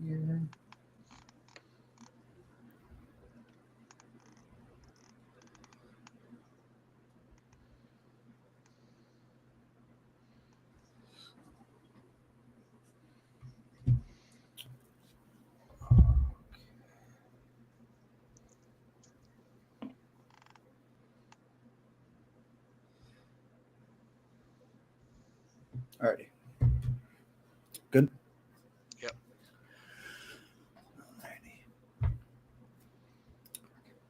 here. Alrighty. Good. Yep. Alrighty.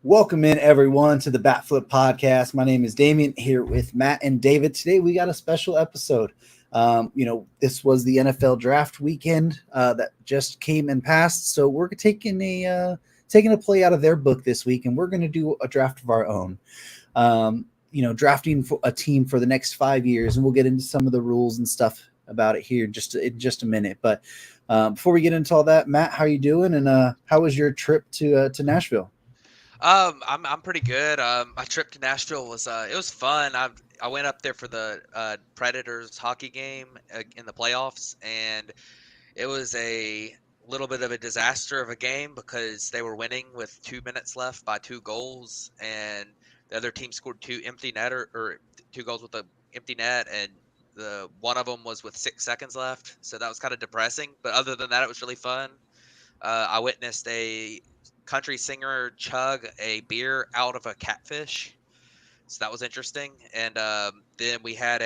Welcome in everyone to the Bat Flip Podcast. My name is Damien here with Matt and David. Today we got a special episode. This was the NFL draft weekend that just came and passed. So we're taking a play out of their book this week, and we're going to do a draft of our own. Drafting for a team for the next 5 years, and we'll get into some of the rules and stuff about it here in just a minute. But before we get into all that, Matt, how are you doing? And how was your trip to Nashville? I'm pretty good. My trip to Nashville was it was fun. I went up there for the Predators hockey game in the playoffs, and it was a little bit of a disaster of a game because they were winning with 2 minutes left by 2 goals, and the other team scored two empty net or 2 goals with an empty net, and the one of them was with 6 seconds left. So that was kind of depressing. But other than that, it was really fun. I witnessed a country singer chug a beer out of a catfish, so that was interesting. And then we had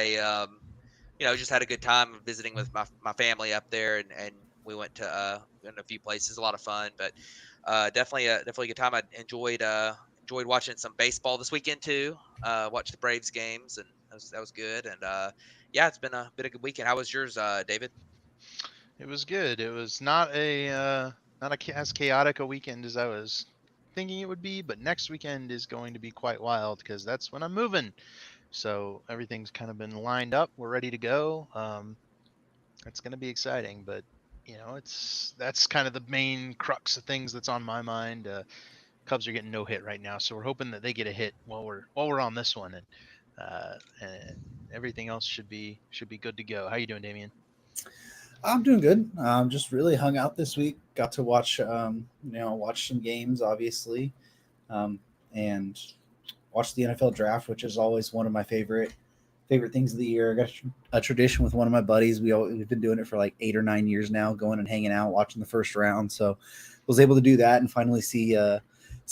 just had a good time visiting with my family up there, and we went to a few places, a lot of fun. But definitely a good time. I enjoyed watching some baseball this weekend too. Watched the Braves games, and that was good. And yeah, it's been a good weekend. How was yours, David? It was good. It was not as chaotic a weekend as I was thinking it would be, but next weekend is going to be quite wild because that's when I'm moving. So everything's kind of been lined up. We're ready to go. It's going to be exciting, but that's kind of the main crux of things that's on my mind. Cubs are getting no hit right now, so we're hoping that they get a hit while we're on this one, and everything else should be good to go. How you doing, Damien? I'm doing good. Just really hung out this week. Got to watch some games, obviously, and watch the NFL draft, which is always one of my favorite things of the year. I got a tradition with one of my buddies. We've been doing it for like 8 or 9 years now, going and hanging out, watching the first round. So was able to do that and finally see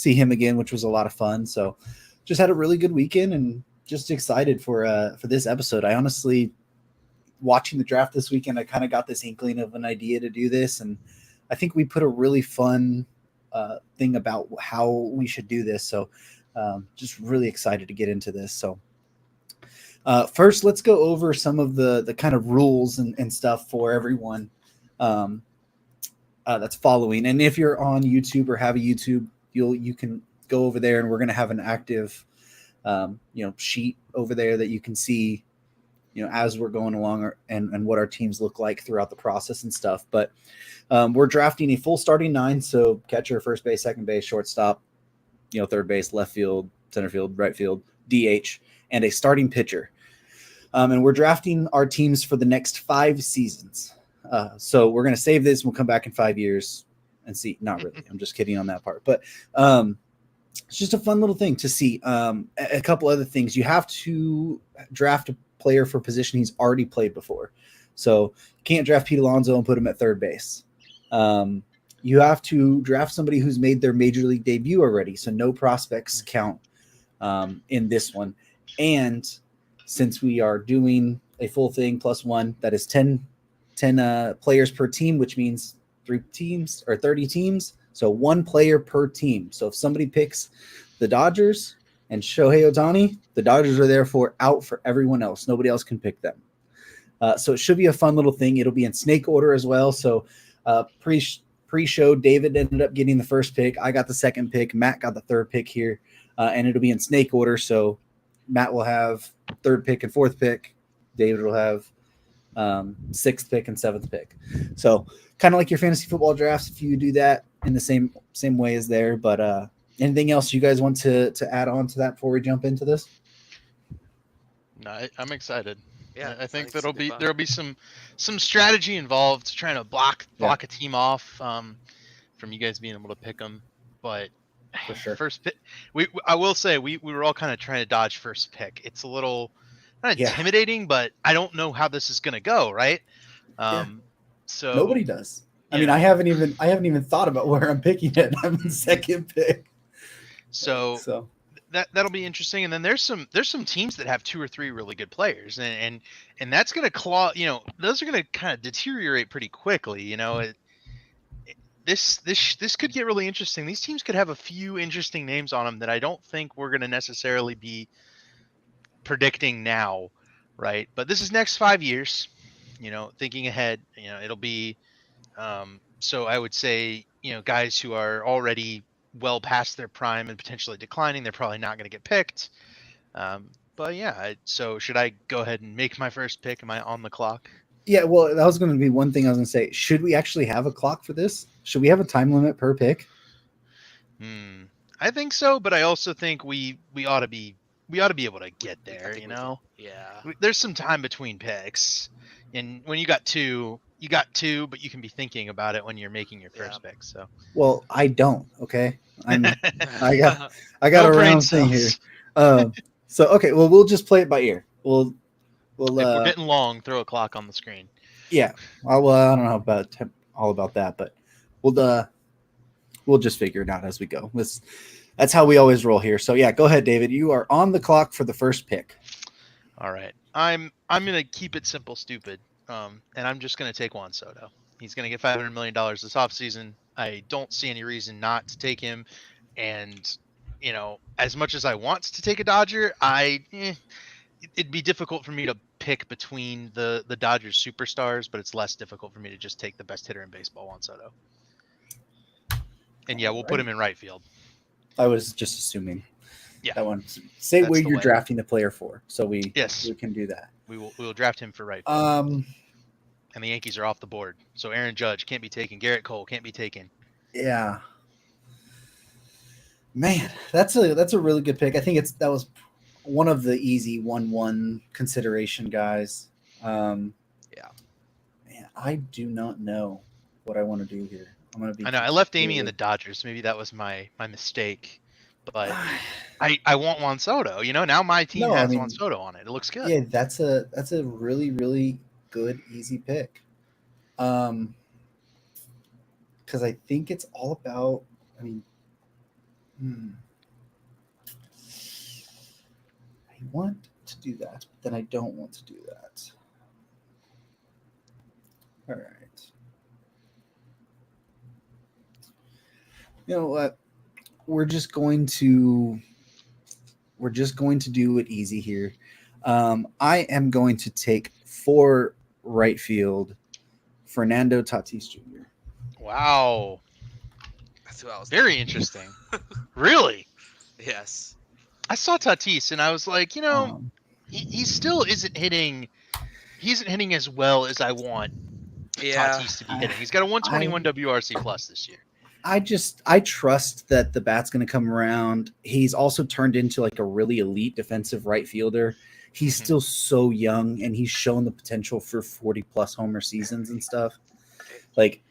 him again, which was a lot of fun. So just had a really good weekend and just excited for this episode. I honestly, watching the draft this weekend, I kind of got this inkling of an idea to do this, and I think we put a really fun thing about how we should do this. So just really excited to get into this. So first, let's go over some of the kind of rules and stuff for everyone that's following. And if you're on YouTube or have a YouTube, you can go over there, and we're going to have an active sheet over there that you can see as we're going along, and what our teams look like throughout the process and stuff. But we're drafting a full starting 9. So catcher, first base, second base, shortstop, third base, left field, center field, right field, DH, and a starting pitcher. And we're drafting our teams for the next 5 seasons. So we're going to save this. And we'll come back in 5 years and see. Not really. I'm just kidding on that part. But it's just a fun little thing to see. A couple other things. You have to draft a player for a position he's already played before. So you can't draft Pete Alonso and put him at third base. You have to draft somebody who's made their major league debut already. So no prospects count in this one. And since we are doing a full thing plus one, that is 10 players per team, which means 3 teams or 30 teams. So 1 player per team. So if somebody picks the Dodgers and Shohei Ohtani, the Dodgers are therefore out for everyone else. Nobody else can pick them. So it should be a fun little thing. It'll be in snake order as well. So pre-show, David ended up getting the first pick. I got the second pick. Matt got the third pick here. And it'll be in snake order. So Matt will have third pick and fourth pick. David will have sixth pick and seventh pick. So kind of like your fantasy football drafts, if you do that in the same way as there. But anything else you guys want to add on to that before we jump into this? No, I'm excited. Yeah, I think it's gonna be fun. there'll be some strategy involved trying to block a team off from you guys being able to pick them. But For sure. first pick, I will say we were all kind of trying to dodge first pick. It's a little not Yeah. intimidating, but I don't know how this is gonna go, right? Yeah. So Nobody does. I mean, yeah. I haven't even thought about where I'm picking it. I'm in second pick. So So that'll be interesting. And then there's some teams that have 2 or 3 really good players, and that's gonna those are gonna kind of deteriorate pretty quickly. This could get really interesting. These teams could have a few interesting names on them that I don't think we're gonna necessarily be predicting now, right? But this is next 5 years. Thinking ahead. It'll be so I would say guys who are already well past their prime and potentially declining, they're probably not going to get picked. But yeah, so should I go ahead and make my first pick? Am I on the clock? yeah, well, that was going to be one thing I was going to say. Should we actually have a clock for this? Should we have a time limit per pick? I think so, but I also think we ought to be able to get there. I think we can- yeah. There's some time between picks, and when you got two, but you can be thinking about it when you're making your first pick. So Well, I don't. Okay, I got No a brain round thing here. cells. So okay, well, we'll just play it by ear. We'll if we're getting long, throw a clock on the screen. yeah. Well, I don't know about all about that, but we'll just figure it out as we go. That's how we always roll here. So yeah, go ahead, David. You are on the clock for the first pick. All right, I'm gonna keep it simple, stupid, and I'm just gonna take Juan Soto. He's gonna get $500 million this offseason. I don't see any reason not to take him, and as much as I want to take a Dodger, it'd be difficult for me to pick between the Dodgers superstars, but it's less difficult for me to just take the best hitter in baseball, Juan Soto. And yeah, we'll put him in right field. I was just assuming. Yeah, that one. Say that's where the you're way. drafting the player for, so we can do that. We will draft him for right field. And the Yankees are off the board, so Aaron Judge can't be taken. Garrett Cole can't be taken. Yeah. Man, that's a really good pick. I think that was one of the easy 1-1 consideration guys. Yeah. Man, I do not know what I want to do here. I'm gonna be. I know I left Amy in the Dodgers. Maybe that was my mistake. But I want Juan Soto. Now my team has Juan Soto on it. It looks good. Yeah, that's a really, really good easy pick. Because I think it's all about. I want to do that, but then I don't want to do that. All right. You know what? We're just going to do it easy here. I am going to take for right field Fernando Tatis Jr. Wow. That's who I was very interesting. Really? Yes. I saw Tatis and I was like, he still isn't hitting. He isn't hitting as well as I want Tatis to be hitting. He's got a 121 WRC plus this year. I trust that the bat's going to come around. He's also turned into like a really elite defensive right fielder. He's still so young, and he's shown the potential for 40+ homer seasons and stuff. Like,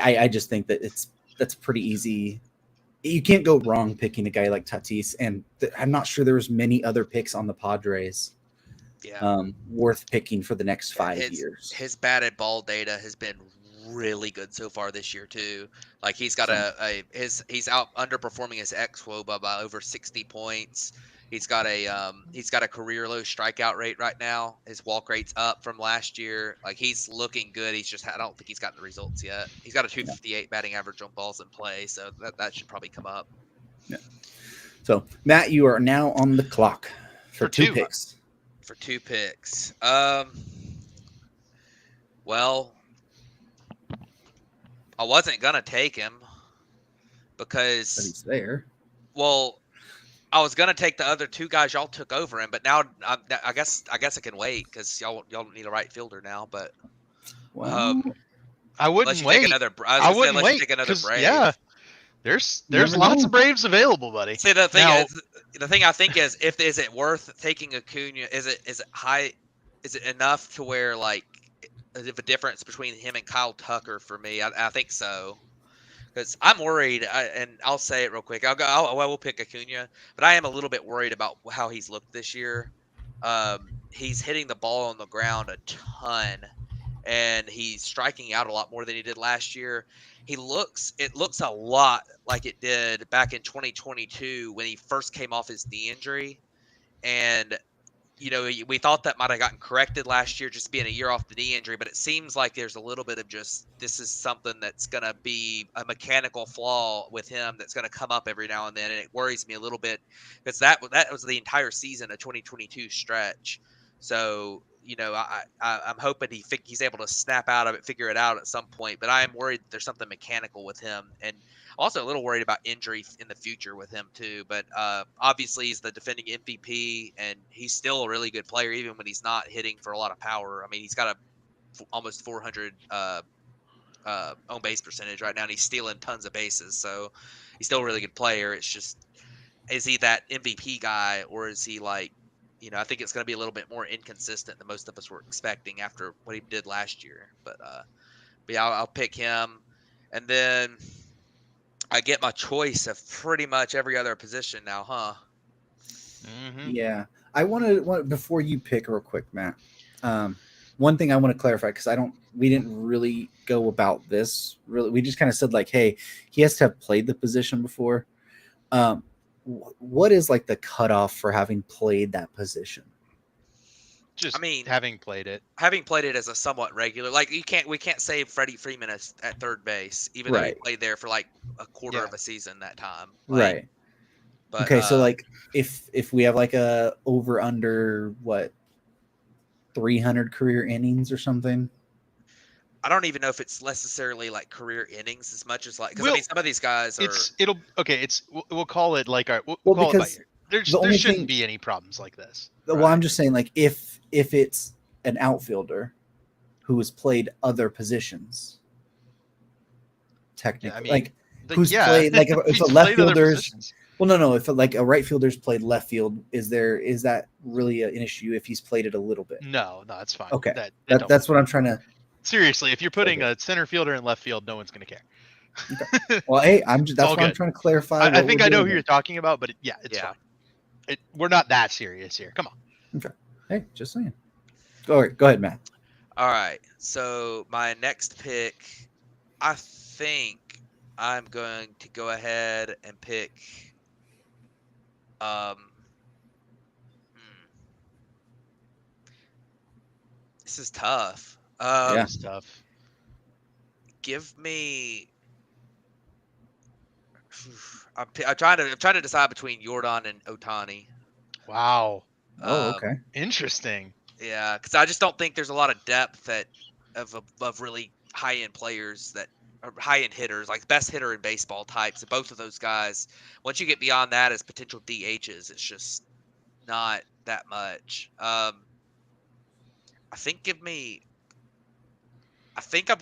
I just think that that's pretty easy. You can't go wrong picking a guy like Tatis, and I'm not sure there's many other picks on the Padres worth picking for the next 5 years. His batted ball data has been really good so far this year too. Like he's got he's out underperforming his xWOBA by over 60 points. He's got a career low strikeout rate right now. His walk rate's up from last year. Like he's looking good. I don't think he's gotten the results yet. He's got a 258 batting average on balls in play, so that should probably come up. Yeah. So Matt, you are now on the clock for two picks. For 2 picks. Well, I wasn't gonna take him because But he's there. Well, I was gonna take the other 2 guys y'all took over him, but now I guess I can wait because y'all need a right fielder now. But I wouldn't wait. I wouldn't wait. Take another Brave. Yeah, there's lots of Braves available, buddy. See, the thing I think is, is it worth taking Acuna? Is it high? is it enough to where like of a difference between him and Kyle Tucker for me? I think so. Because I'm worried, and I'll say it real quick. I will pick Acuna, but I am a little bit worried about how he's looked this year. He's hitting the ball on the ground a ton, and he's striking out a lot more than he did last year. It looks a lot like it did back in 2022 when he first came off his knee injury, and we thought that might have gotten corrected last year, just being a year off the knee injury, but it seems like there's a little bit of just this is something that's going to be a mechanical flaw with him that's going to come up every now and then, and it worries me a little bit because that was the entire season of 2022 stretch. So I'm hoping he's able to snap out of it, figure it out at some point, but I am worried there's something mechanical with him, and also a little worried about injury in the future with him too. But obviously he's the defending MVP, and he's still a really good player even when he's not hitting for a lot of power. I mean, he's got almost 400 on base percentage right now, and he's stealing tons of bases. So he's still a really good player. It's just, is he that MVP guy, or is he like, I think it's going to be a little bit more inconsistent than most of us were expecting after what he did last year. But yeah, I'll pick him, and then I get my choice of pretty much every other position now, huh? Mm-hmm. Yeah, I want before you pick real quick, Matt. One thing I want to clarify, because we didn't really go about this. Really, we just kind of said like, hey, he has to have played the position before. What is like the cutoff for having played that position? Just I mean, having played it as a somewhat regular, like we can't say Freddie Freeman at third base, even though he Right. played there for like a quarter Yeah. of a season that time. Like, Right. but Okay, so like if we have like a over under what 300 career innings or something. I don't even know if it's necessarily like career innings as much as like, because I mean some of these guys are. We'll call it like we'll call it by year. There shouldn't be any problems like this. Well, I'm just saying like if it's an outfielder who has played other positions, technically, I mean, like who's played like if a left fielder's. Well, no. If like a right fielder's played left field, is that really an issue if he's played it a little bit? No, that's fine. Okay, that's what I'm trying to. Seriously, if you're putting a center fielder in left field, no one's going to care. Okay. Well, hey, that's what I'm trying to clarify. I think I know who you're talking about, but it's fine. We're not that serious here. Come on. Okay. Hey, just saying. Go ahead, Matt. All right. So my next pick, I think I'm going to go ahead and pick. This is tough. It's tough. Give me. I'm trying to decide between Jordan and Ohtani. Wow. Oh, okay. Interesting. Yeah, because I just don't think there's a lot of depth of really high end players that are high end hitters, like best hitter in baseball types. And both of those guys, once you get beyond that as potential DHs, it's just not that much. I think I'm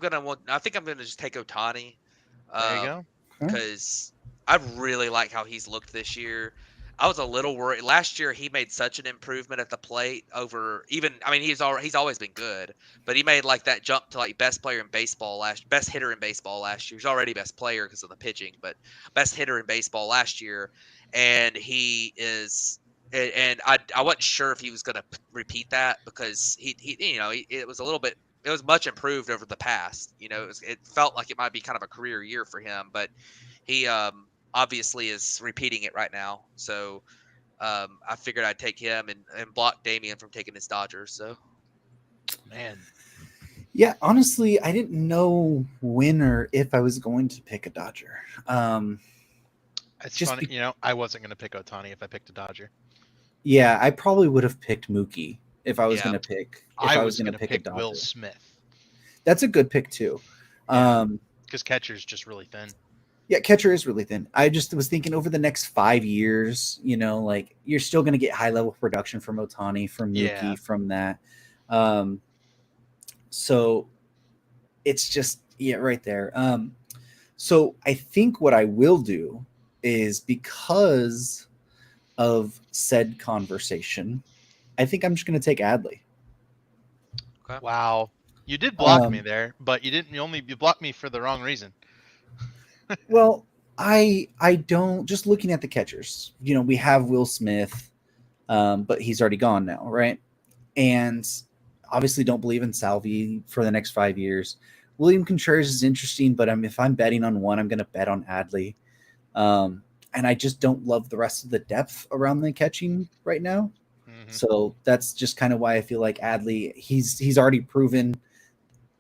gonna just take Ohtani. There you go. Because I really like how he's looked this year. I was a little worried last year. He made such an improvement at the plate over even. I mean, he's always been good, but he made like that jump to like best hitter in baseball last year. He's already best player because of the pitching, but best hitter in baseball last year, and he is. And I wasn't sure if he was going to repeat that because it was a little bit. It was much improved over the past. It felt like it might be kind of a career year for him, but he obviously is repeating it right now. So I figured I'd take him and block Damian from taking his Dodgers. So, man, yeah, honestly, I didn't know when or if I was going to pick a Dodger. It's just funny, I wasn't going to pick Ohtani if I picked a Dodger. Yeah, I probably would have picked Mookie if I was going to pick. I was going to pick a Dodger. Will Smith. That's a good pick too. Because catcher's just really thin. Yeah, catcher is really thin. I just was thinking over the next 5 years, like you're still going to get high level production from Ohtani, from Mookie, from that. So it's just right there. So I think what I will do is, because of said conversation, I think I'm just going to take Adley. Okay. Wow. You did block Um, me there, but you didn't. You blocked me for the wrong reason. Well, I don't, just looking at the catchers. We have Will Smith, but he's already gone now, right? And obviously don't believe in Salvi for the next 5 years. William Contreras is interesting, but if I'm betting on one, I'm going to bet on Adley. And I just don't love the rest of the depth around the catching right now. Mm-hmm. So that's just kind of why I feel like Adley, he's already proven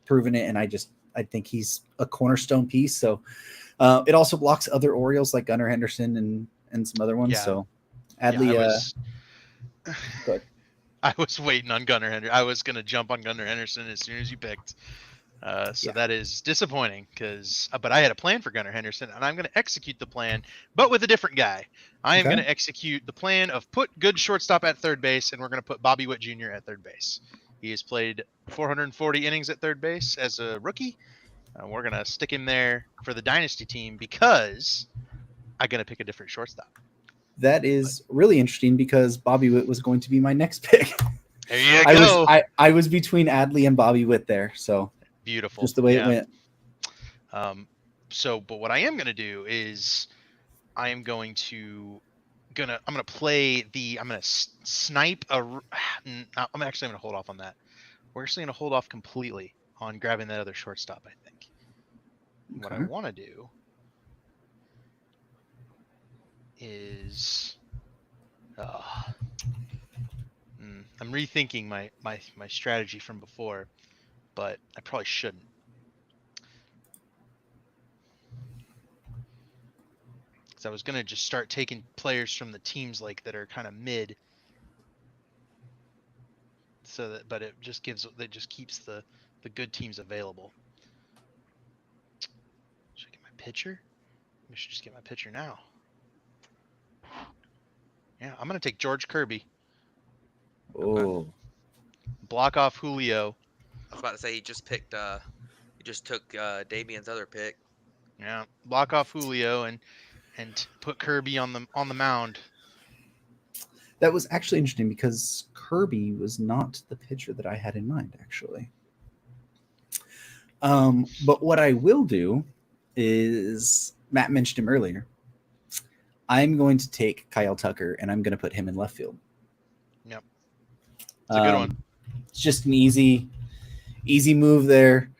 it, and I think he's a cornerstone piece. So it also blocks other Orioles like Gunnar Henderson and some other ones. Yeah. So Yeah, Adley, good. I was waiting on Gunnar Henderson. I was gonna jump on Gunnar Henderson as soon as you picked. So Yeah. that is disappointing but I had a plan for Gunnar Henderson, and I'm going to execute the plan, but with a different guy. I am Okay. going to execute the plan of put good shortstop at third base, and we're going to put Bobby Witt Jr. at third base. He has played 440 innings at third base as a rookie. We're going to stick him there for the dynasty team because I'm going to pick a different shortstop. That is really interesting because Bobby Witt was going to be my next pick. There you go. I was between Adley and Bobby Witt there, so Beautiful. just the way it went. But what I am going to do is I am going to play I'm going to snipe I'm actually going to hold off on that. We're actually going to hold off completely on grabbing that other shortstop, I think. Okay. What I want to do is I'm rethinking my strategy from before, but I probably shouldn't. Because I was gonna just start taking players from the teams like that are kind of mid, but it just keeps the good teams available. Should I get my pitcher? I should just get my pitcher now. Yeah, I'm gonna take George Kirby. Oh. Okay. Block off Julio. I was about to say he just took Damian's other pick. Yeah, block off Julio and put Kirby on the mound. That was actually interesting because Kirby was not the pitcher that I had in mind, actually. But what I will do is, Matt mentioned him earlier, I'm going to take Kyle Tucker and I'm going to put him in left field. Yep. It's a good one. It's just an easy move there.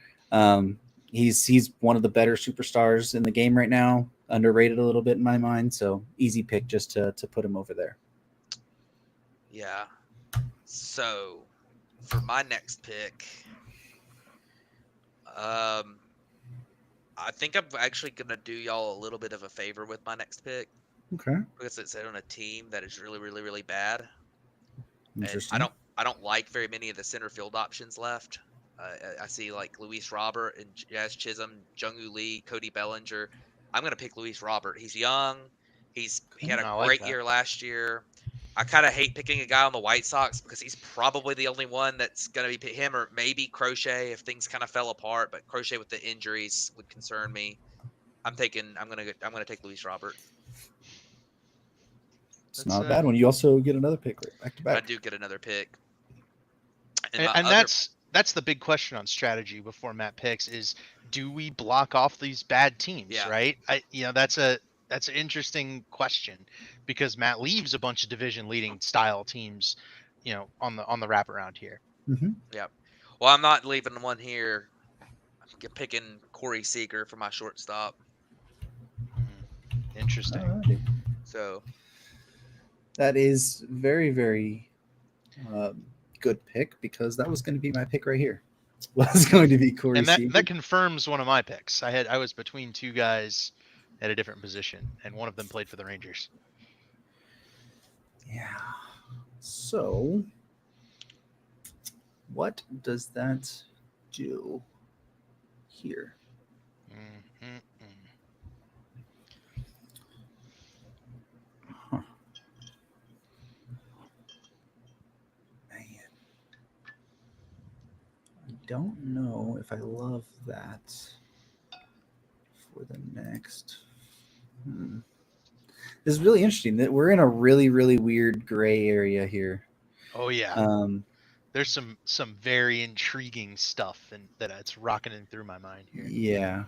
He's one of the better superstars in the game right now, underrated a little bit in my mind. So easy pick just to put him over there. Yeah. So for my next pick, I think I'm actually gonna do y'all a little bit of a favor with my next pick. Okay. Because it's on a team that is really, really, really bad. Interesting. And I don't like very many of the center field options left. I see like Luis Robert and Jazz Chisholm, Jung-Woo Lee, Cody Bellinger. I'm gonna pick Luis Robert. He's young. He had a great year last year. I kind of hate picking a guy on the White Sox because he's probably the only one that's gonna be him, or maybe Crochet if things kind of fell apart. But Crochet with the injuries would concern me. I'm gonna take Luis Robert. It's not a bad one. You also get another pick right back to back. I do get another pick. And that's the big question on strategy before Matt picks is, do we block off these bad teams, right? That's an interesting question because Matt leaves a bunch of division leading style teams, on the wraparound here. Mm-hmm. Yeah. Well, I'm not leaving one here. I'm picking Corey Seager for my shortstop. Interesting. Alrighty. So that is very, very good pick because that was going to be my pick right here. Was going to be Corey and Seager. That confirms one of my picks. I was between two guys at a different position, and one of them played for the Rangers. Yeah. So, what does that do here? Huh. Man. I don't know if I love that for the next. This is really interesting that we're in a really, really weird gray area here. Oh yeah. there's some very intriguing stuff and that it's rocketing through my mind here. Yeah.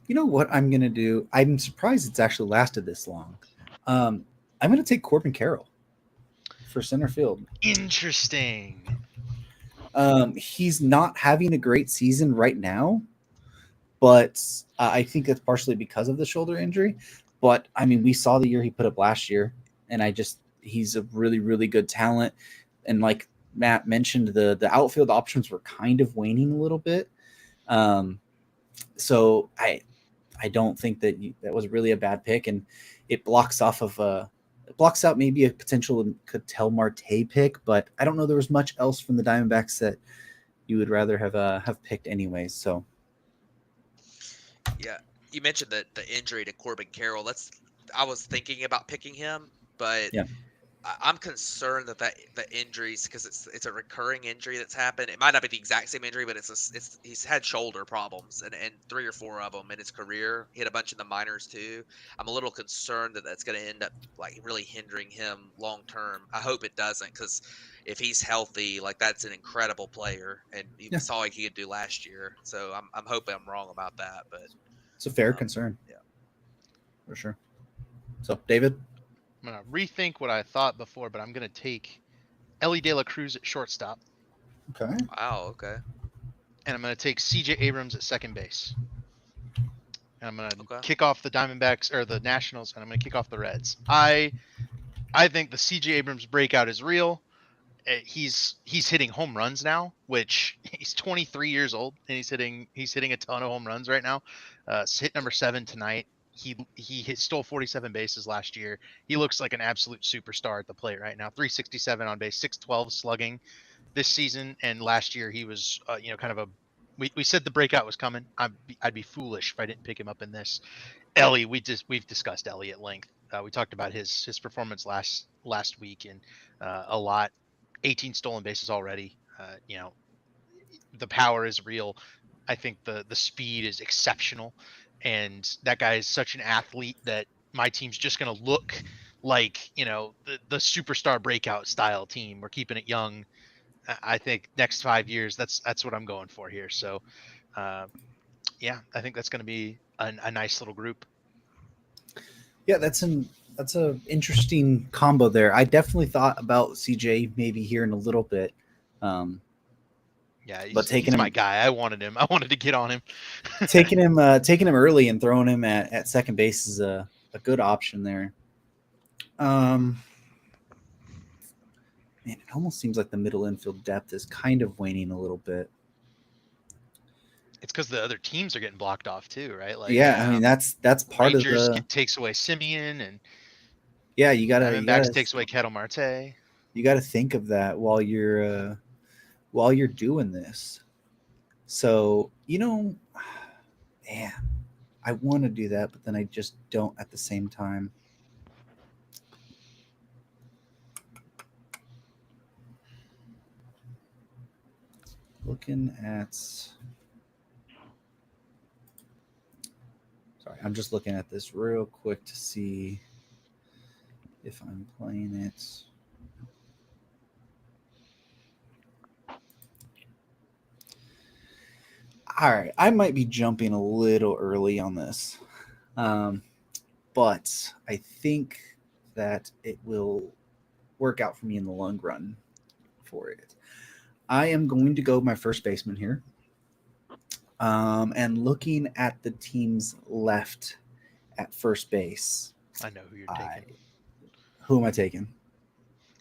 You know what I'm going to do? I'm surprised it's actually lasted this long. I'm going to take Corbin Carroll for center field. Interesting. He's not having a great season right now, but I think that's partially because of the shoulder injury. But I mean, we saw the year he put up last year, and he's a really, really good talent. And like Matt mentioned, the outfield options were kind of waning a little bit. So I don't think that that was really a bad pick, and it blocks out maybe a potential Ketel Marte pick, but I don't know there was much else from the Diamondbacks that you would rather have picked anyways. So Yeah, you mentioned the injury to Corbin Carroll. I was thinking about picking him, but yeah, I'm concerned that the injuries, because it's a recurring injury that's happened. It might not be the exact same injury, but he's had shoulder problems and 3 or 4 of them in his career. He had a bunch in the minors too. I'm a little concerned that that's going to end up like really hindering him long term. I hope it doesn't, because if he's healthy, like that's an incredible player, and we yeah, saw what he could do last year. So I'm hoping I'm wrong about that, but it's a fair concern. yeah. For sure. So David, I'm gonna rethink what I thought before, but I'm gonna take Ellie De La Cruz at shortstop, okay, Wow. Okay. and I'm gonna take CJ Abrams at second base. And I'm gonna Okay. kick off the Diamondbacks or the Nationals, and I'm gonna kick off the Reds. I think the CJ Abrams breakout is real. He's hitting home runs now, which he's 23 years old and he's hitting a ton of home runs right now. Hit number 7 tonight. He stole 47 bases last year. He looks like an absolute superstar at the plate right now. 367 on base, 612 slugging this season, and last year he was kind of a we said the breakout was coming. I'd be foolish if I didn't pick him up in this. Ellie, we've discussed Ellie at length. We talked about his performance last week and a lot. 18 stolen bases already. The power is real. I think the speed is exceptional, and that guy is such an athlete that my team's just going to look like the superstar breakout style team. We're keeping it young. I think next 5 years, that's what I'm going for here. So, yeah, I think that's going to be a nice little group. yeah, that's a interesting combo there. I definitely thought about CJ maybe here in a little bit. Yeah, But taking he's him, my guy. I wanted him. I wanted to get on him. taking him early and throwing him at second base is a good option there. Man, it almost seems like the middle infield depth is kind of waning a little bit. It's because the other teams are getting blocked off too, right? Like, Yeah, I mean that's part of Rangers the takes away Simeon, and yeah. Diamondbacks takes away Ketel Marte. You gotta think of that while you're doing this. So man, I want to do that, but then I just don't at the same time. Looking at, sorry, I'm just looking at this real quick to see if I'm playing it. All right, I might be jumping a little early on this, but I think that it will work out for me in the long run for it. I am going to go my first baseman here. And looking at the teams left at first base, I know who you're taking. Who am I taking?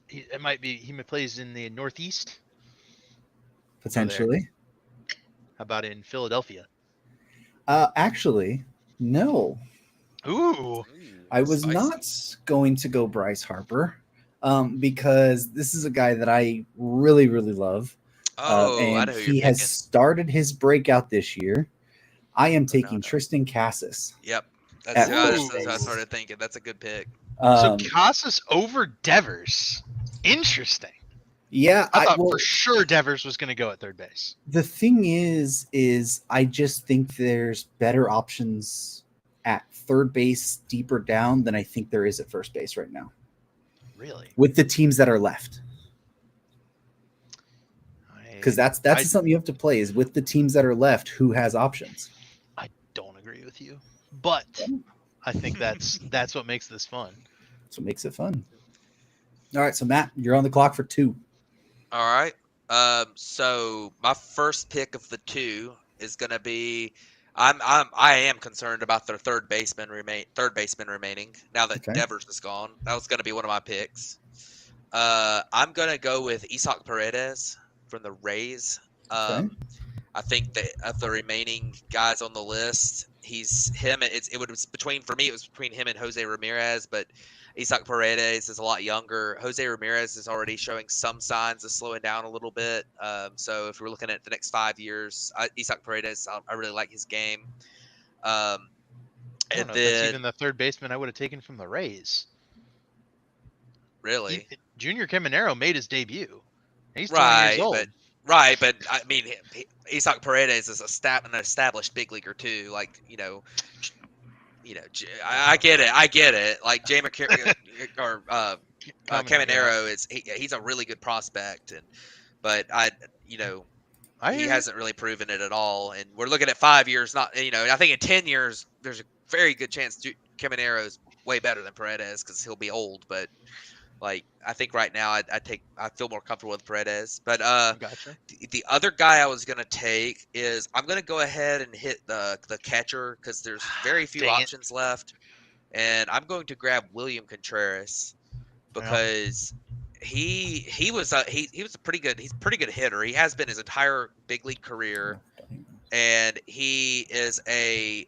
He plays in the Northeast. Potentially. How about in Philadelphia? Actually, no. Ooh. I was Spicy. not going to go Bryce Harper because this is a guy that I really, really love. Oh, I And know who he you're has picking. started his breakout this year. I am taking no. Tristan Casas. Yep. At That's first what I base. started thinking. That's a good pick. So Casas over Devers. Interesting. Yeah, I thought for sure Devers was going to go at third base. The thing is I just think there's better options at third base deeper down than I think there is at first base right now. Really? With the teams that are left. Because that's something you have to play is with the teams that are left, who has options. I don't agree with you, but I think that's what makes this fun. That's what makes it fun. All right, so Matt, you're on the clock for 2. All right. So my first pick of the 2 is gonna be. I am concerned about their third baseman remaining now that Okay. Devers is gone. That was gonna be one of my picks. I'm gonna go with Isak Paredes from the Rays. Okay. I think that of the remaining guys on the list, he's him. It was between for me. It was between him and Jose Ramirez, but Isak Paredes is a lot younger. Jose Ramirez is already showing some signs of slowing down a little bit. So if we're looking at the next 5 years, Isak Paredes, I really like his game. I don't And know if that's then even the third baseman I would have taken from the Rays. really, Junior Caminero made his debut. He's 20 years right, old. but right, but I mean, Isak Paredes is an established big leaguer too. Like I get it. I get it. Like Jay or Yeah. Caminero he's a really good prospect, but he I hasn't really proven it at all. And we're looking at 5 years. Not I think in 10 years there's a very good chance Caminero is way better than Paredes because he'll be old. But like I think right now I feel more comfortable with Paredes. But gotcha. the other guy I was gonna take is I'm gonna go ahead and hit the catcher because there's very few Dang it. options left, and I'm going to grab William Contreras Yeah. because he was a he's a pretty good hitter. He has been his entire big league career, and he is a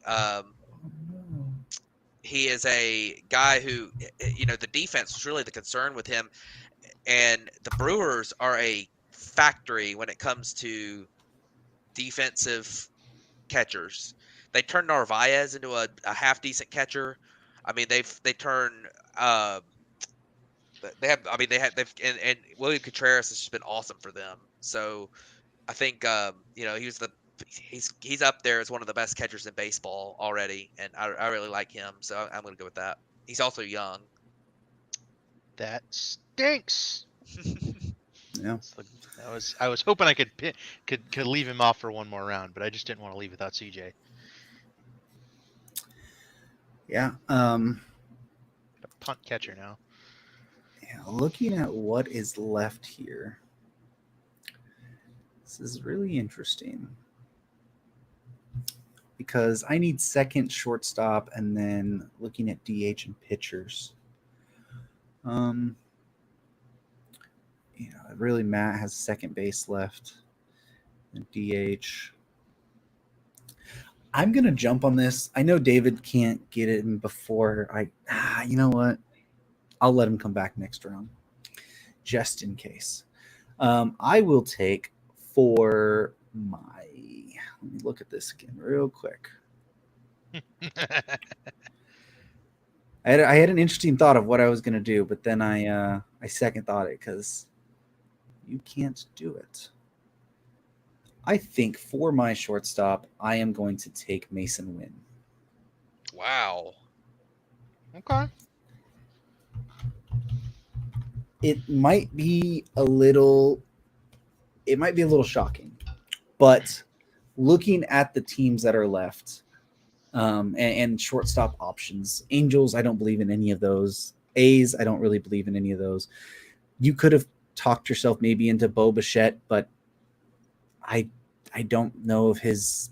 guy who the defense was really the concern with him, and the Brewers are a factory when it comes to defensive catchers. They turned Narvaez into a half decent catcher. I mean, they turn they have. I mean, they've and William Contreras has just been awesome for them. So I think he's up there as one of the best catchers in baseball already, and I really like him. So I'm going to go with that. He's also young. That stinks. Yeah. I was hoping I could leave him off for one more round, but I just didn't want to leave without CJ. Yeah. Punt catcher now. Yeah. Looking at what is left here, this is really interesting because I need second shortstop, and then looking at DH and pitchers. Really, Matt has second base left, and DH. I'm gonna jump on this. I know David can't get it in before you know what? I'll let him come back next round, just in case. I will take for my. Let me look at this again real quick. I had an interesting thought of what I was gonna do, but then I second thought it because you can't do it. I think for my shortstop, I am going to take Mason Wynn. Wow. Okay. It might be a little shocking, but looking at the teams that are left and shortstop options, Angels, I don't believe in any of those. A's, I don't really believe in any of those. You could have talked yourself maybe into Bo Bichette, but I don't know if his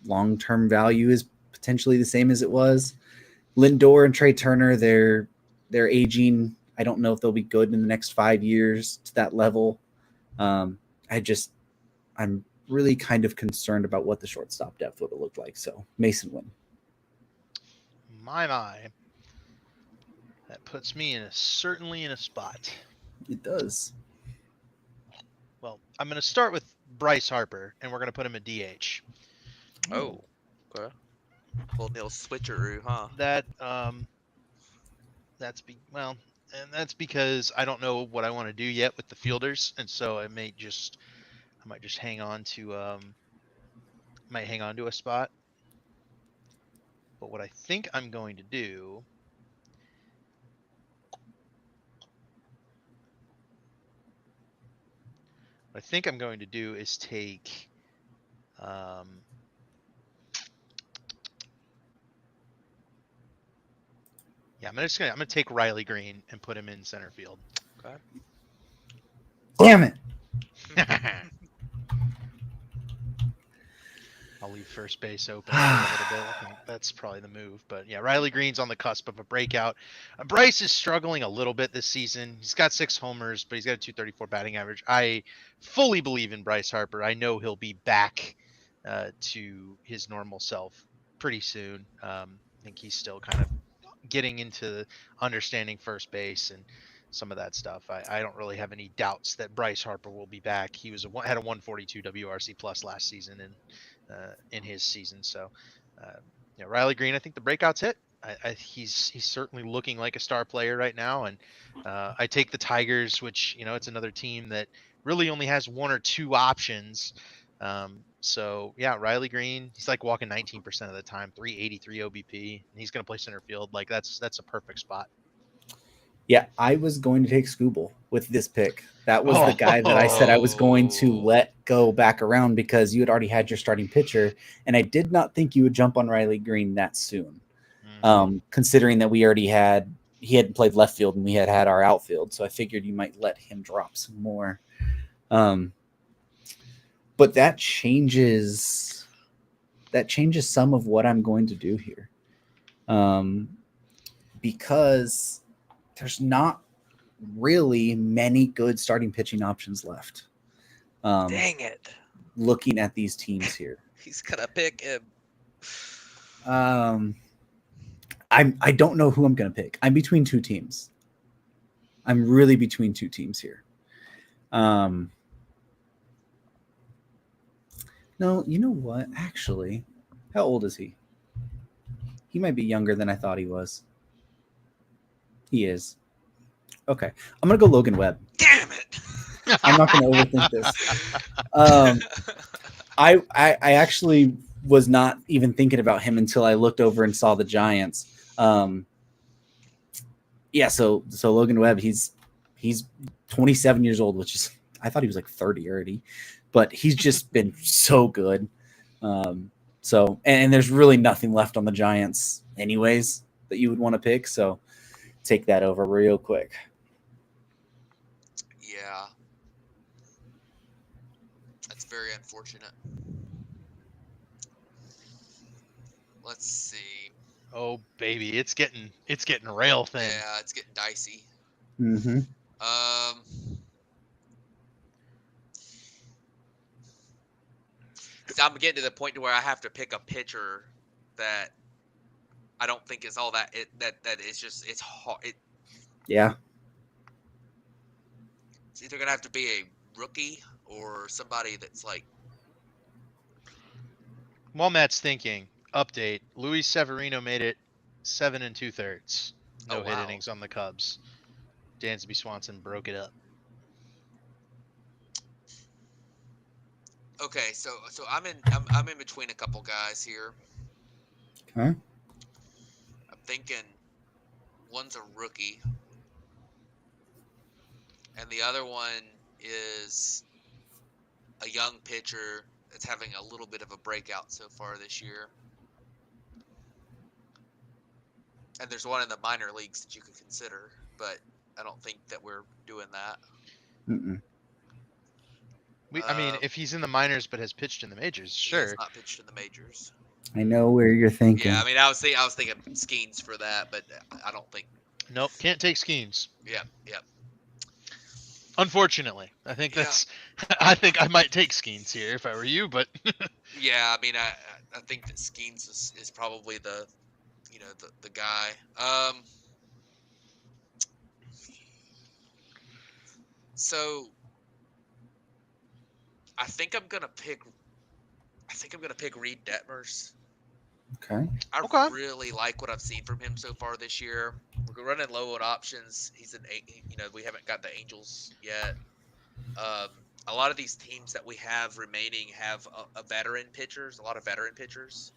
long-term value is potentially the same as it was. Lindor and Trey Turner, they're aging. I don't know if they'll be good in the next 5 years to that level. I'm really kind of concerned about what the shortstop depth would have looked like. So Mason Wynn. My. That puts me certainly in a spot. It does. Well, I'm going to start with Bryce Harper, and we're going to put him at DH. Oh, okay. Little Neil switcheroo, huh? That's because I don't know what I want to do yet with the fielders, and so I might just hang on to a spot. But what I think I'm going to do I think I'm going to do is take. Yeah, I'm gonna take Riley Green and put him in center field. Okay. Damn it. I'll leave first base open for a little bit. I think that's probably the move. But yeah, Riley Green's on the cusp of a breakout. Bryce is struggling a little bit this season. He's got 6 homers, but he's got a 234 batting average. I fully believe in Bryce Harper. I know he'll be back to his normal self pretty soon. I think he's still kind of getting into understanding first base and some of that stuff. I don't really have any doubts that Bryce Harper will be back. He had a 142 WRC plus last season and in his season. So, Riley Green, I think the breakout's hit. He's certainly looking like a star player right now. And I take the Tigers, which it's another team that really only has 1 or 2 options. So yeah, Riley Green, he's like walking 19% of the time, 383 OBP, and he's going to play center field. Like that's a perfect spot. Yeah, I was going to take Scooble with this pick. That was the guy that I said I was going to let go back around because you had already had your starting pitcher, and I did not think you would jump on Riley Green that soon. Considering that he hadn't played left field and we had our outfield, so I figured you might let him drop some more. But that changes some of what I'm going to do here, because there's not really many good starting pitching options left. Dang it. Looking at these teams here. He's going to pick him. I don't know who I'm going to pick. I'm between 2 teams. I'm really between 2 teams here. No, you know what? Actually, how old is he? He might be younger than I thought he was. He is. Okay. I'm going to go Logan Webb. Damn it. I'm not going to overthink this. I actually was not even thinking about him until I looked over and saw the Giants. Yeah, so Logan Webb, he's 27 years old, which is, I thought he was like 30 already, but he's just been so good. So there's really nothing left on the Giants anyways that you would want to pick. So take that over real quick. Yeah. That's very unfortunate. Let's see. Oh baby, it's getting rail thin. Yeah, it's getting dicey. Mm-hmm. I'm getting to the point to where I have to pick a pitcher that I don't think is all that it's hard. Yeah. It's either gonna have to be a rookie or somebody that's like. While Matt's thinking, update: Luis Severino made it 7 2/3, no hit innings on the Cubs. Dansby Swanson broke it up. Okay, so I'm in between a couple guys here. Okay. I'm thinking one's a rookie, and the other one is a young pitcher that's having a little bit of a breakout so far this year. And there's one in the minor leagues that you could consider, but I don't think that we're doing that. Mm-mm. I mean, if he's in the minors but has pitched in the majors, sure. He has not pitched in the majors. I know where you're thinking. Yeah, I mean, I was thinking Skeens for that, but I don't think. Nope, can't take Skeens. Yeah. Unfortunately, I think I think I might take Skeens here if I were you, but. Yeah, I mean, I think that Skeens is probably the guy. So I think I'm gonna pick Reed Detmers. Okay. I really like what I've seen from him so far this year. We're running low on options. We haven't got the Angels yet. A lot of these teams that we have remaining have a lot of veteran pitchers,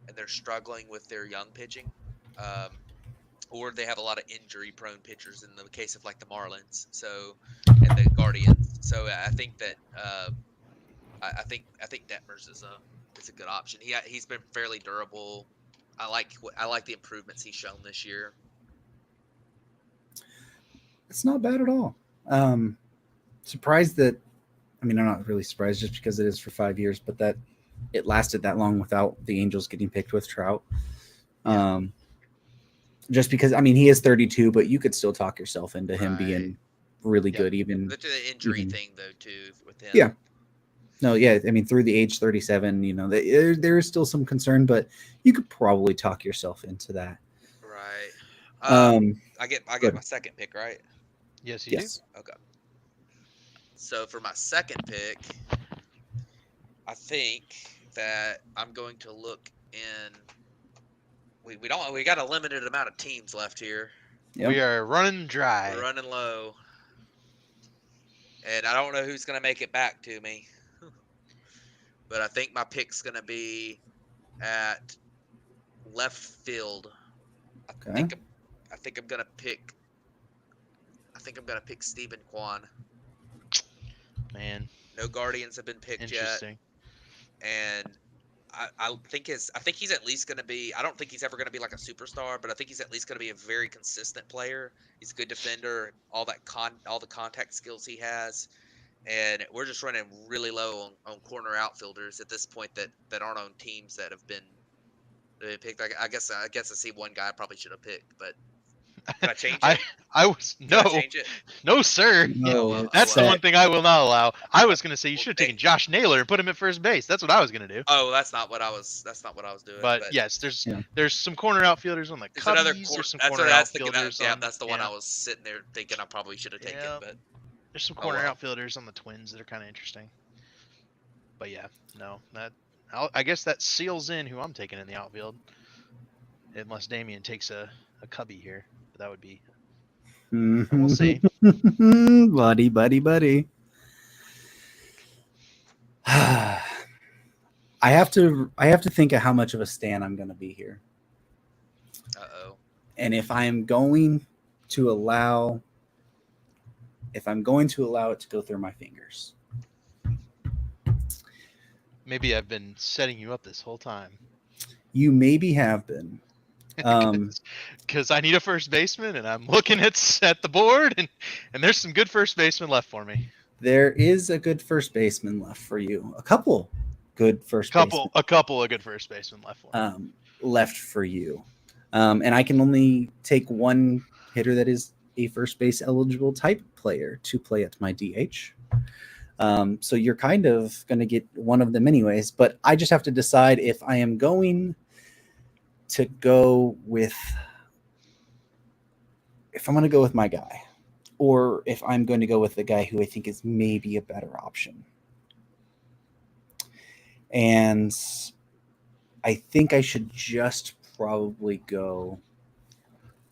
and they're struggling with their young pitching. or they have a lot of injury-prone pitchers in the case of like the Marlins, and the Guardians. So I think that I think Detmers is a good option. He's been fairly durable. I like the improvements he's shown this year. It's not bad at all. Surprised that, I mean, I'm not really surprised just because it is for 5 years, but that it lasted that long without the Angels getting picked with Trout. Just because, I mean, he is 32, but you could still talk yourself into him being really good, even the injury thing though too with him. Yeah. No, yeah, I mean, through the age 37, there is still some concern, but you could probably talk yourself into that. Right. I get good. my second pick, right? Yes, you do. Okay. So for my second pick, I think that I'm going to look in. We got a limited amount of teams left here. Yep. We are running dry. We're running low, and I don't know who's going to make it back to me. But I think my pick's going to be at left field. I think I'm going to pick. I think I'm going to pick Stephen Kwan. Man, No Guardians have been picked yet, and I think he's at least going to be. I don't think he's ever going to be like a superstar, but I think he's at least going to be a very consistent player. He's a good defender. All the contact skills he has, and we're just running really low on corner outfielders at this point that aren't on teams that have been picked. I guess I see one guy I probably should have picked, but can I change it? No, change it? No, sir. No, That's the one thing I will not allow. I was going to say you should have taken Josh Naylor and put him at first base. That's what I was going to do. Oh, that's not what I was doing. But yes, there's some corner outfielders on the Cubbies. There's some corner outfielders. That's the one I was sitting there thinking I probably should have taken. But there's some corner outfielders on the Twins that are kind of interesting. But yeah, no, I guess that seals in who I'm taking in the outfield, unless Damian takes a Cubby here. But that would be. We'll see. buddy. I have to think of how much of a stan I'm going to be here. And if I'm going to allow it to go through my fingers. Maybe I've been setting you up this whole time. You maybe have been. Because I need a first baseman, and I'm looking at the board, and there's some good first baseman left for me. There is a good first baseman left for you. A couple good first basemen. A couple of good first basemen left for me. Left for you. And I can only take one hitter that is a first base eligible type player to play at my DH. So you're kind of going to get one of them anyways, but I just have to decide if I am going to go with my guy, or if I'm going to go with the guy who I think is maybe a better option. And I think I should just probably go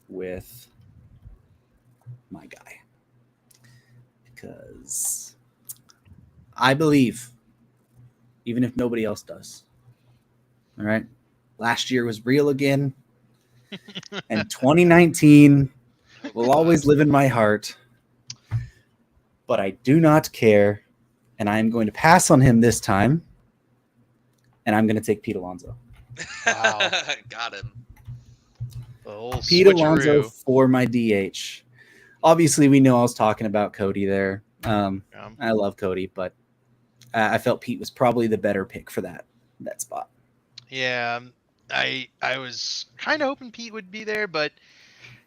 with my guy, because I believe, even if nobody else does, all right, last year was real again, and 2019 will always live in my heart, but I do not care, and I am going to pass on him this time, and I'm going to take Pete Alonso. Wow. Got him. Pete Alonso for my DH. Obviously, we know I was talking about Cody there. I love Cody, but I felt Pete was probably the better pick for that spot. Yeah, I was kind of hoping Pete would be there, but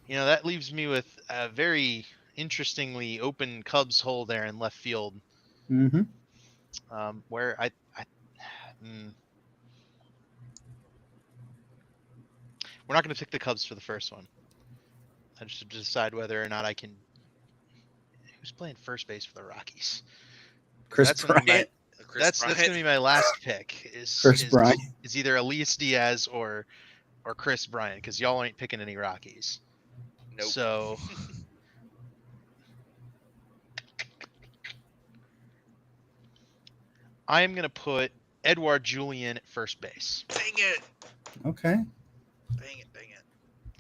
that leaves me with a very interestingly open Cubs hole there in left field. Mm-hmm. Where we're not going to pick the Cubs for the first one. I just have to decide whether or not I can. Who's playing first base for the Rockies? Chris Bryant. That's going to be my last pick. Chris Bryant is either Elias Diaz or Chris Bryant, because y'all ain't picking any Rockies. Nope. So I am going to put Edouard Julien at first base. Dang it. Okay. Dang it.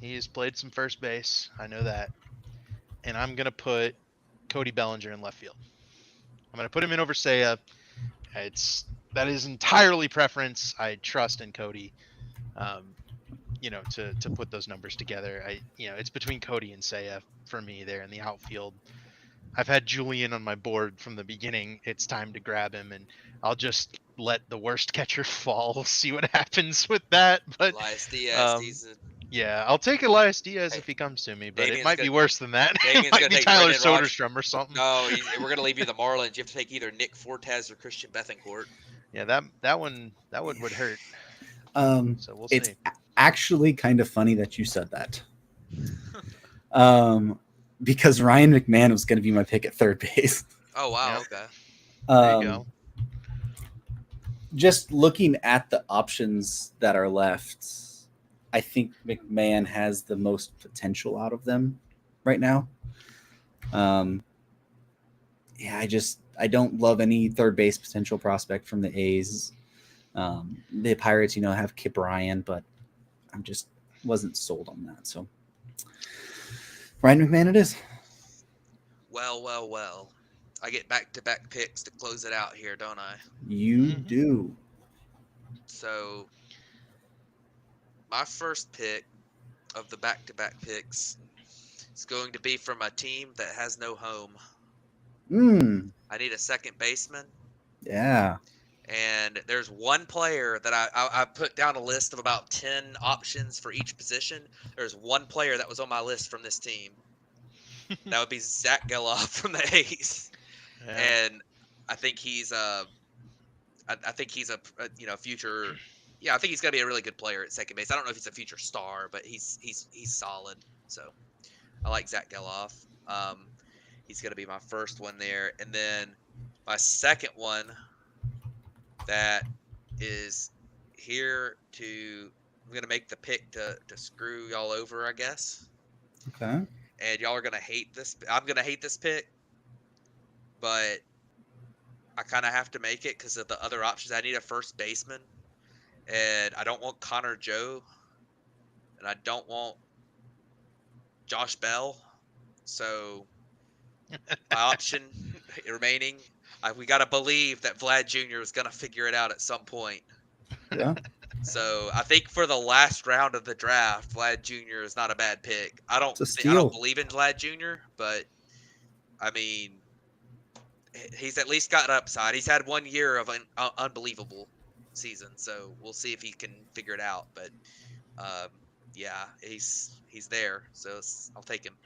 He has played some first base. I know that. And I'm going to put Cody Bellinger in left field. I'm going to put him in over Seiya. That is entirely preference. I trust in Cody, to put those numbers together. It's between Cody and Seiya for me there in the outfield. I've had Julian on my board from the beginning. It's time to grab him, and I'll just let the worst catcher fall. See what happens with that. But Elias Diaz, yeah, I'll take Elias Diaz Hey, if he comes to me, but it Damien's might be gonna worse than that. It Damien's might gonna be take Tyler Brendan Rodgers. Soderstrom or something. No, we're gonna leave you the Marlins. You have to take either Nick Fortes or Christian Bethancourt. Yeah, that one would hurt. So we'll It's see. actually kind of funny that you said that. Because Ryan McMahon was going to be my pick at third base. Oh wow, Yep. okay. There you go. Just looking at the options that are left, I think McMahon has the most potential out of them right now. Yeah, I don't love any third base potential prospect from the A's. The Pirates, have Kip Ryan, but I'm just wasn't sold on that. So Ryan McMahon it is. Well. I get back-to-back picks to close it out here, don't I? You do. So my first pick of the back-to-back picks is going to be from a team that has no home. I need a second baseman. Yeah. And there's one player that I put down a list of about 10 options for each position. There's one player that was on my list from this team. That would be Zach Geloff from the A's. Yeah. And I think he's a future. Yeah, I think he's gonna be a really good player at second base. I don't know if he's a future star, but he's solid. So I like Zach Geloff. He's gonna be my first one there, and then my second one that is here to. I'm gonna make the pick to screw y'all over, I guess. Okay. And y'all are gonna hate this. I'm gonna hate this pick, but I kind of have to make it because of the other options. I need a first baseman, and I don't want Connor Joe, and I don't want Josh Bell. So my option remaining, we got to believe that Vlad Jr. is going to figure it out at some point. Yeah. So I think for the last round of the draft, Vlad Jr. is not a bad pick. I don't believe in Vlad Jr., but I mean, he's at least got upside. He's had 1 year of an unbelievable season, so we'll see if he can figure it out. But yeah, he's there, so I'll take him.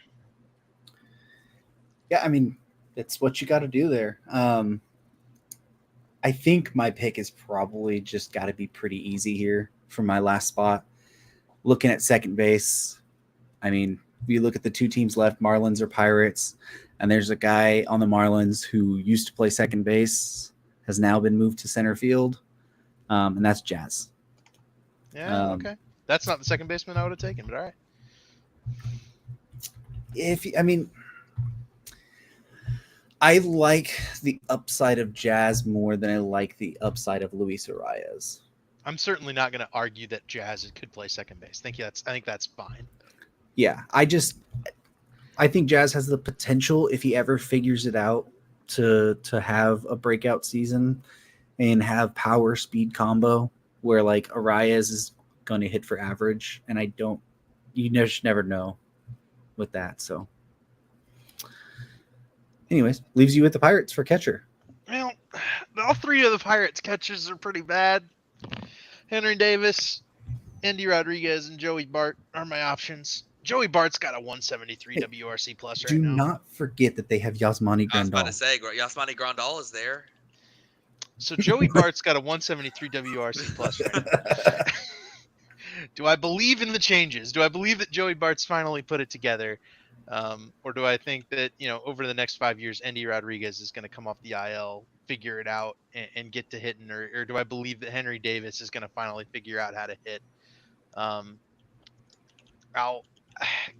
Yeah, I mean, it's what you got to do there. I think my pick is probably just got to be pretty easy here for my last spot. Looking at second base, I mean, we look at the two teams left, Marlins or Pirates, and there's a guy on the Marlins who used to play second base, has now been moved to center field, and that's Jazz. Yeah, okay. That's not the second baseman I would have taken, but all right. I like the upside of Jazz more than I like the upside of Luis Arias. I'm certainly not going to argue that Jazz could play second base. I think that's fine. Yeah, I think Jazz has the potential, if he ever figures it out, to have a breakout season and have power speed combo where like Arias is going to hit for average, and you just never know with that. So anyways, leaves you with the Pirates for catcher. Well, all three of the Pirates catchers are pretty bad. Henry Davis, Andy Rodriguez, and Joey Bart are my options. Joey Bart's got a 173 WRC plus right now. Do not forget that they have Yasmani Grandal. I was about to say, Yasmani Grandal is there. So Joey Bart's got a 173 WRC plus right now. Do I believe in the changes? Do I believe that Joey Bart's finally put it together? Or do I think that, over the next 5 years, Andy Rodriguez is going to come off the IL, figure it out, and get to hitting? Or do I believe that Henry Davis is going to finally figure out how to hit? I'll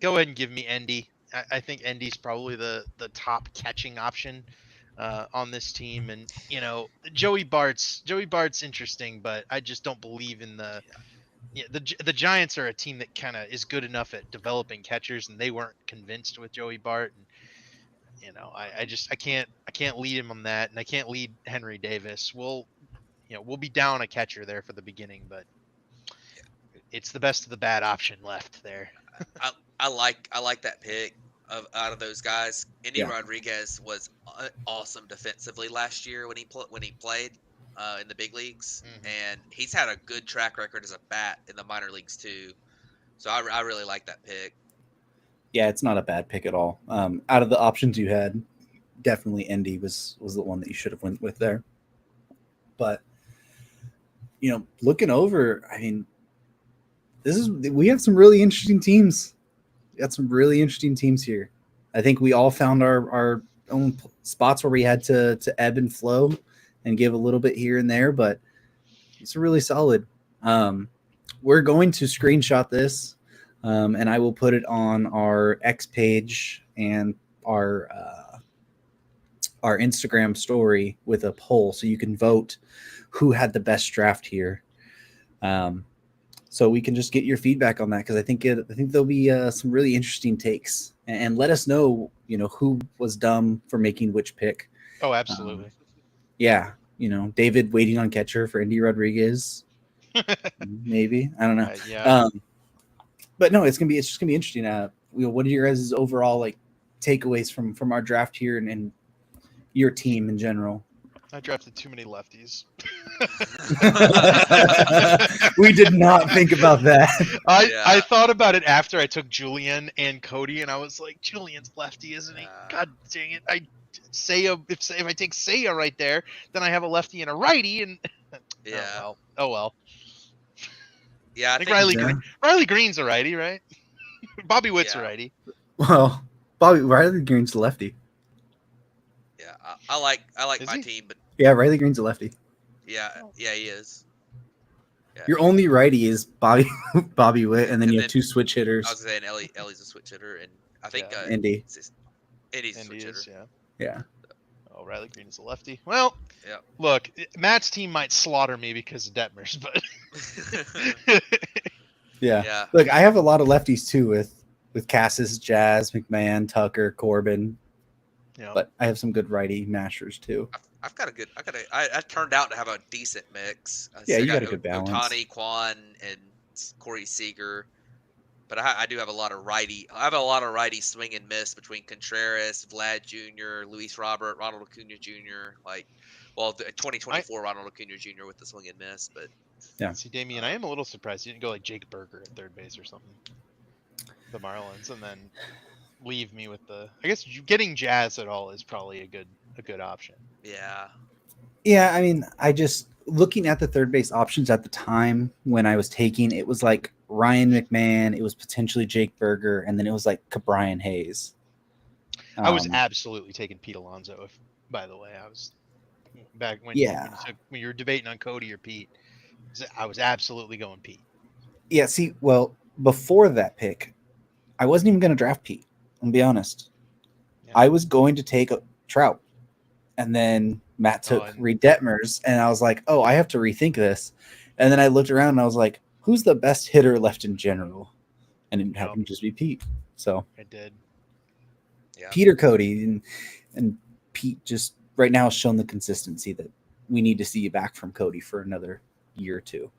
go ahead and give me Endy. I think Endy's probably the top catching option on this team. And, Joey Bart's interesting, but I just don't believe in the Yeah, the Giants are a team that kind of is good enough at developing catchers, and they weren't convinced with Joey Bart. And I can't lead him on that, and I can't lead Henry Davis. We'll be down a catcher there for the beginning, but it's the best of the bad option left there. I like that pick of out of those guys. Indy Yeah. Rodriguez was awesome defensively last year when he played in the big leagues, Mhm. and he's had a good track record as a bat in the minor leagues too. So I really like that pick. Yeah, it's not a bad pick at all. Out of the options you had, definitely Indy was the one that you should have went with there. But looking over, I mean, we have some really interesting teams. We got some really interesting teams here. I think we all found our own spots where we had to ebb and flow and give a little bit here and there, but it's really solid. We're going to screenshot this, and I will put it on our X page and our Instagram story with a poll, so you can vote who had the best draft here. So we can just get your feedback on that, because I think there'll be some really interesting takes, and let us know who was dumb for making which pick. Oh, Um, absolutely. yeah, David waiting on catcher for Indy Rodriguez, maybe, I don't know. Yeah. But no, it's just gonna be interesting. What are your guys' overall like takeaways from our draft here and your team in general? I drafted too many lefties. We did not think about that. I Yeah. thought about it after I took Julian and Cody, and I was like, Julian's lefty, isn't he? God dang it! If I take Seiya right there, then I have a lefty and a righty, and Yeah. oh well. Yeah, I I think think Riley Green's a righty, right? Bobby Witt's a yeah, righty. Well, Riley Green's a lefty. yeah. I like Is my he? team, but Yeah, Riley Green's a lefty. yeah, yeah, he is. Yeah. Your only righty is Bobby Witt, and then And you have then two switch I hitters. was saying Ellie's a switch hitter, and I think Yeah. Indy. Eddie's a And he switch is, hitter. yeah. Yeah. Oh, Riley Green is a lefty. Well, Yeah. look, Matt's team might slaughter me because of Detmers, but Yeah. Yeah. Look, I have a lot of lefties too with Cassis, Jazz, McMahon, Tucker, Corbin, yeah. but I have some good righty mashers too. I've got a good. I turned out to have a decent mix. Yeah, So I you got got a good balance. Otani, Kwan, and Corey Seager. But I do have a lot of righty. I have a lot of righty swing and miss between Contreras, Vlad Jr., Luis Robert, Ronald Acuna Jr. The 2024 Ronald Acuna Jr. with the swing and miss. But Yeah. See, Damien, I am a little surprised you didn't go like Jake Berger at third base or something. The Marlins, and then leave me with the. I guess getting Jazz at all is probably a good option. yeah, Yeah, I mean, I just looking at the third base options at the time when I was taking, it was like Ryan McMahon, it was potentially Jake Berger, and then it was like Brian Hayes. I was absolutely taking Pete Alonso. By the way, I was back when when you were debating on Cody or Pete. I was absolutely going Pete. Yeah, see, well, before that pick, I wasn't even going to draft Pete. I'm gonna be honest. Yeah. I was going to take a Trout, and then Matt took Reed Detmers, and I was like, oh, I have to rethink this. And then I looked around and I was like, who's the best hitter left in general? And it happened to just be Pete. So I did. yeah. Peter Cody and Pete just right now has shown the consistency that we need to see you back from Cody for another year or two.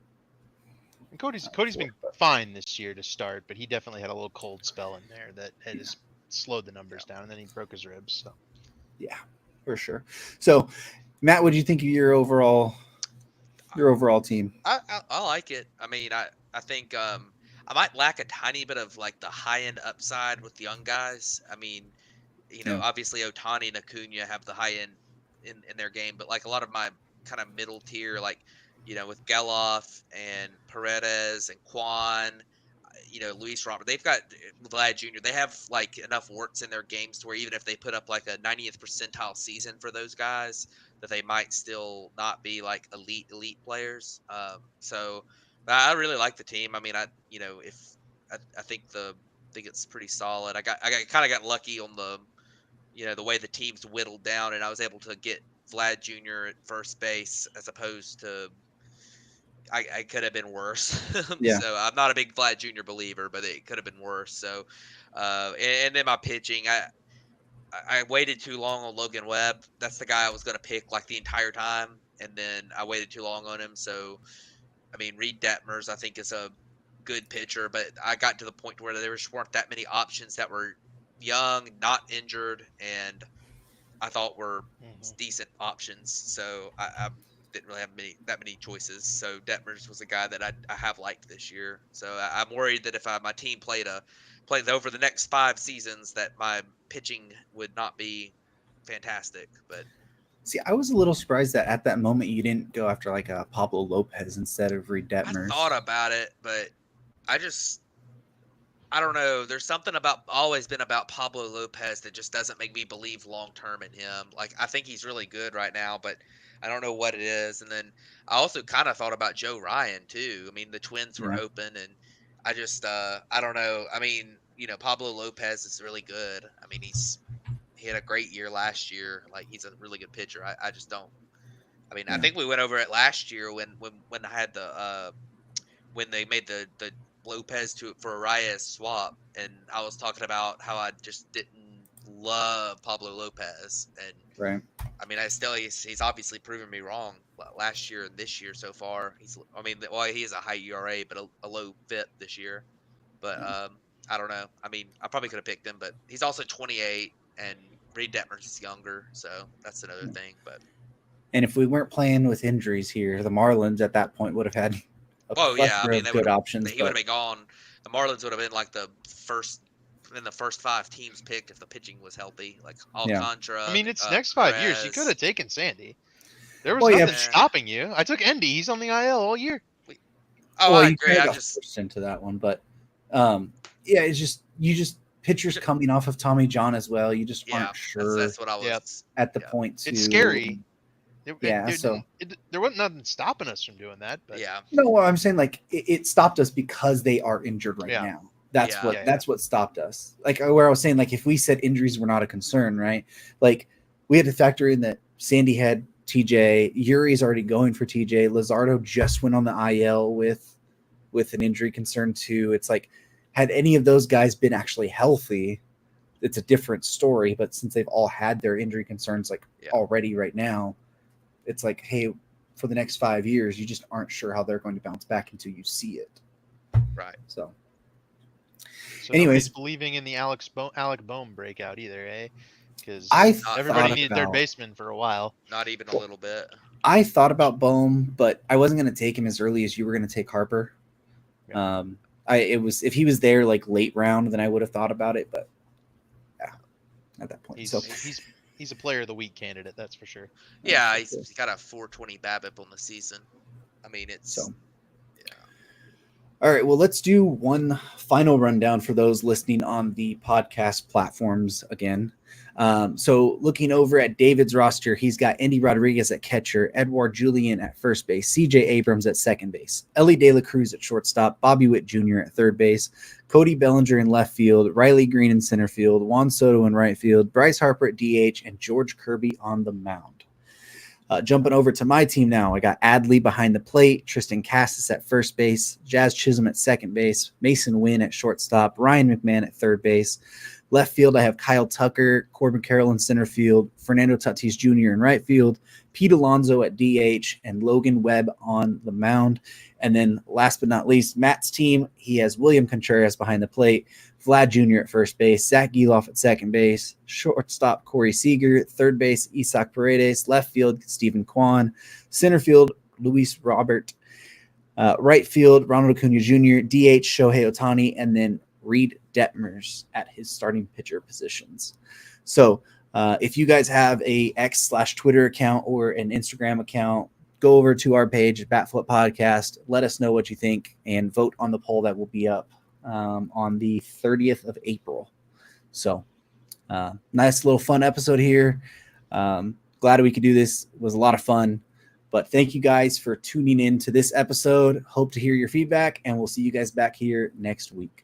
And Cody's been fine this year to start, but he definitely had a little cold spell in there that has slowed the numbers down, and then he broke his ribs. So yeah, for sure. So Matt, what do you think of your overall team? I like it. I mean, I think I might lack a tiny bit of like the high end upside with young guys. I mean, obviously Otani and Acuna have the high end in their game, but like a lot of my kind of middle tier, like with Geloff and Paredes and Kwan, Luis Robert, they've got Vlad Jr. They have like enough warts in their games to where even if they put up like a 90th percentile season for those guys, that they might still not be like elite players. So I really like the team. I mean, if I think it's pretty solid. I kind of got lucky on the way the team's whittled down, and I was able to get Vlad Jr. at first base as opposed to I could have been worse. Yeah. So I'm not a big Vlad Jr. believer, but it could have been worse. So, and then my pitching, I waited too long on Logan Webb. That's the guy I was going to pick like the entire time, and then I waited too long on him. So, I mean, Reed Detmers I think is a good pitcher, but I got to the point where there just weren't that many options that were young, not injured, and I thought were decent options. So I didn't really have that many choices. So Detmers was a guy that I have liked this year. So I'm worried that if my team played over the next 5 seasons, that my pitching would not be fantastic. But See, I was a little surprised that at that moment you didn't go after like a Pablo Lopez instead of Reed I Detmers. thought about it, but I don't know. There's something always been about Pablo Lopez that just doesn't make me believe long term in him. Like I think he's really good right now, but I don't know what it is. And then I also kind of thought about Joe Ryan too. I mean, the Twins were Yeah. open, and I just I don't know. I mean, Pablo Lopez is really good. I mean, he had a great year last year. Like he's a really good pitcher. I just don't. I mean, I Yeah. think we went over it last year when I had when they made the Lopez for Arias swap, and I was talking about how I just didn't love Pablo Lopez, and Right. I mean, he's obviously proven me wrong last year and this year so far. He is a high ERA, but a low FIP this year. But I don't know. I mean, I probably could have picked him, but he's also 28, and Reed Detmers is younger, so that's another thing. But And if we weren't playing with injuries here, the Marlins at that point would have had a yeah, I plethora mean, of good options. he would have been gone. The Marlins would have been like the first 5 teams picked if the pitching was healthy, like Alcantara. I mean, it's next 5 years. You could have taken Sandy. There was Well, yeah, nothing stopping you. I took Endy. He's on the IL all year. I you agree. kind of got forced into that one, but yeah, it's just pitchers coming off of Tommy John as well. You just aren't sure that's what I was at the point. It's scary. There wasn't nothing stopping us from doing that. But yeah. No, well, I'm saying like it stopped us because they are injured right now. That's what stopped us. Like where I was saying, like if we said injuries were not a concern, right? Like we had to factor in that Sandy had TJ, Yuri's already going for TJ, Luzardo just went on the IL with an injury concern too. It's like had any of those guys been actually healthy, it's a different story. But since they've all had their injury concerns already right now, it's like, hey, for the next 5 years, you just aren't sure how they're going to bounce back until you see it. Right. So anyways, believing in the Alec Boehm breakout either, eh? Because everybody needed their baseman for a while. Not even a little bit. I thought about Boehm, but I wasn't going to take him as early as you were going to take Harper. Yeah. If he was there like late round, then I would have thought about it. But yeah, at that point, he's a player of the week candidate, that's for sure. Yeah, he's got a 4.20 BABIP on the season. I mean, All right, well, let's do one final rundown for those listening on the podcast platforms again. So looking over at David's roster, he's got Andy Rodriguez at catcher, Edouard Julien at first base, CJ Abrams at second base, Ellie De La Cruz at shortstop, Bobby Witt Jr. at third base, Cody Bellinger in left field, Riley Green in center field, Juan Soto in right field, Bryce Harper at DH, and George Kirby on the mound. Jumping over to my team now, I got Adley behind the plate, Tristan Cassis at first base, Jazz Chisholm at second base, Mason Wynn at shortstop, Ryan McMahon at third base. Left field, I have Kyle Tucker, Corbin Carroll in center field, Fernando Tatis Jr. in right field, Pete Alonso at DH, and Logan Webb on the mound. And then last but not least, Matt's team, he has William Contreras behind the plate, Vlad Jr. at first base, Zach Geloff at second base, shortstop Corey Seager, third base Isaac Paredes, left field Stephen Kwan, center field Luis Robert, right field Ronald Acuna Jr., DH Shohei Ohtani, and then Reed Detmers at his starting pitcher positions. So if you guys have a X/Twitter account or an Instagram account, go over to our page, Batflip Podcast. Let us know what you think and vote on the poll that will be up on the 30th of April. So nice little fun episode here. Glad we could do this. It was a lot of fun. But thank you guys for tuning in to this episode. Hope to hear your feedback, and we'll see you guys back here next week.